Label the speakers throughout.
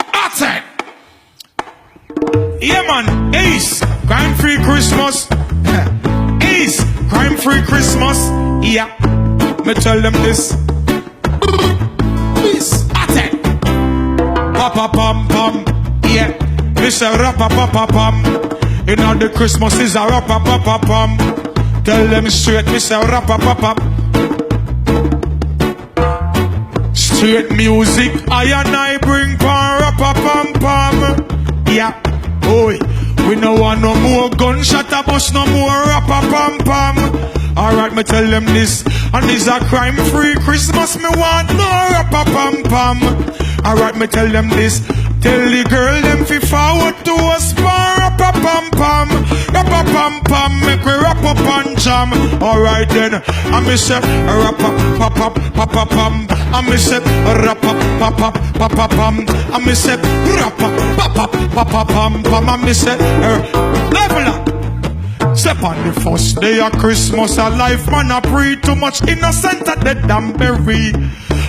Speaker 1: Attack! Yeah, man. Ace. Crime-free Christmas. Ace. Crime-free Christmas. Yeah. Me tell them this. Peace. Attack. Papa pam pam. Yeah. Me say rappa papa pam. You know the Christmas is a rappa papa pam. Tell them straight. Me say rappa papa. Straight music. I and I bring pan rappa pam pam. Yeah. Oi. We no want no more gunshot a bus, no more rappa pam pam. Alright, me tell them this. And this a crime-free Christmas, me want no rappa pam pam. Alright, me tell them this. Tell the girl them fi forward to us for rappa pam pam. Rappa pam pam, make we rap up and jam. Alright then, I me say rappa papa papa pam. I me say rappa papa papa pam. I me say rappa papa papa pam pam. I me say level up. Step on the first day of Christmas, a life man a pray too much innocent at the damn berry.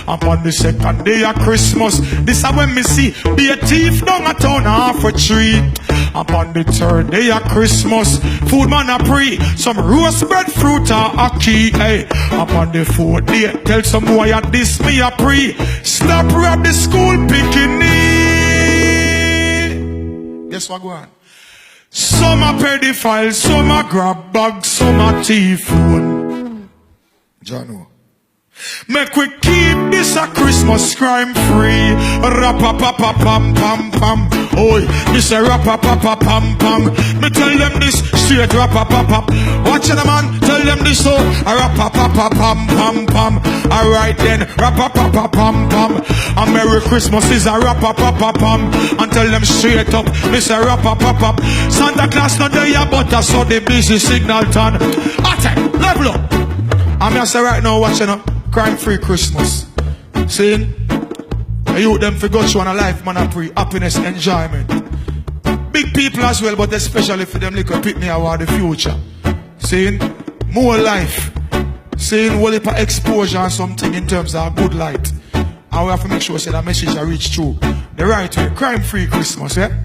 Speaker 1: Upon the second day of Christmas, this is when me see be a thief down a town half a tree. Upon the third day of Christmas, food man a pray, some roast bread fruit a key. Hey. Upon the fourth day, tell some boy at this me a pray, stop rob the school picnic. Guess what go on? Some a pedophile, some a grab bag, some a thief phone. Jano. Make we keep this a Christmas crime free. Rappa papa pam pam pam. Oi, this a rappa papa pam pam. Me tell them this straight rappa papa. Watch the man, tell them this so. Rappa papa pam pam pam. Alright then, rappa papa pam pam. A Merry Christmas is a rappa papa pam. And tell them straight up, this a rappa papa. Santa Claus not there but I saw the busy signal turn. Attack, level up. I'm just say right now watching up. Crime-free Christmas. Seeing? I youth them for go through on a life, man, I pray. Happiness, enjoyment. Big people as well, but especially for them little pick me about the future. Seeing? More life. Seeing what if exposure and something in terms of good light. And we have to make sure that message I reach through the right way. Crime-free Christmas, yeah?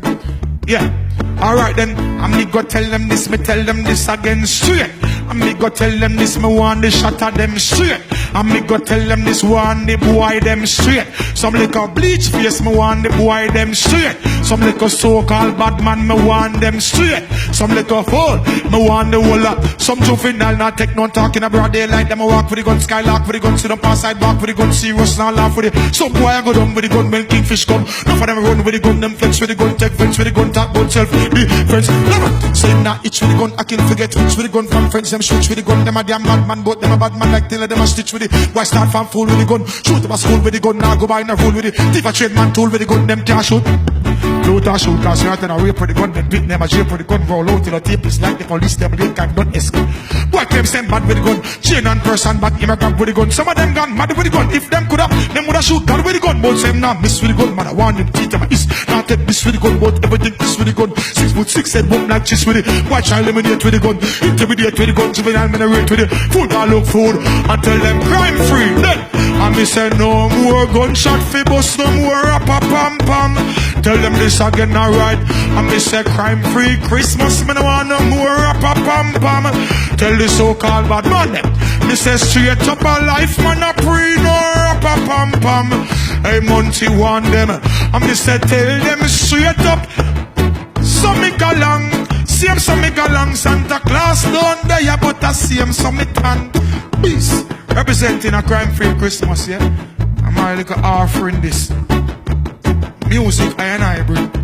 Speaker 1: Yeah. Alright then, I'm me go tell them this, me tell them this again straight. And me go tell them this, me want the shot at them straight. And me go tell them this, want the boy them straight. Some little bleach face, me want the boy them straight. Some little so-called bad man, me want them straight. Some little fool, me want the whole lot. Some juvenile not take no talking about daylight. Them a walk with the gun, skylark with the gun, sit up outside back with the gun, serious now laugh with it. Some boy I go down with the gun, when kingfish come. Enough of them run with the gun, them flex with the gun, take friends with the gun, talk about self. Be friends, never say not itch with the gun. I can forget which with the gun from friends. Them shoot with the gun. Them a damn bad man, but them a bad man like Taylor. Them a stitch with it. Why start from fool with the gun? Shoot them a school with the gun. Now go buy no fool with it. If a trade man tool with the gun, them can't shoot. Loot or shoot, cause you're not rape with the gun. Then beat them a jail for the gun. Roll out till the tape is like the police. Them link and don't escape. Boy claim same bad with the gun. Chain and person back immigrant with the gun. Some of them gone mad with the gun. If them coulda, them woulda shoot God with the gun. But same now miss with the gun. Man I want them teeth them a is. Now take this with the gun. But everything is with the gun. 6'6" head bump like cheese with it. Watch I eliminate with the gun. Intimidate with the gun. Juvenile men rate with it. Food I look food. And tell them crime free. Then and me say no more gunshot fi bust, no more rappa pam pam. Tell them this again, alright. And me say crime free Christmas, me no want no more rappa pam pam. Tell the so-called bad man them. Me say straight up a life, man a pre no rappa pam pam. Hey Monty want them. And me say tell them straight up. So me go long, same so me go long. Santa Claus don't die, but I see him so me tan. Peace. Representing a crime-free Christmas, yeah? I'm a little offering this music I and I bring.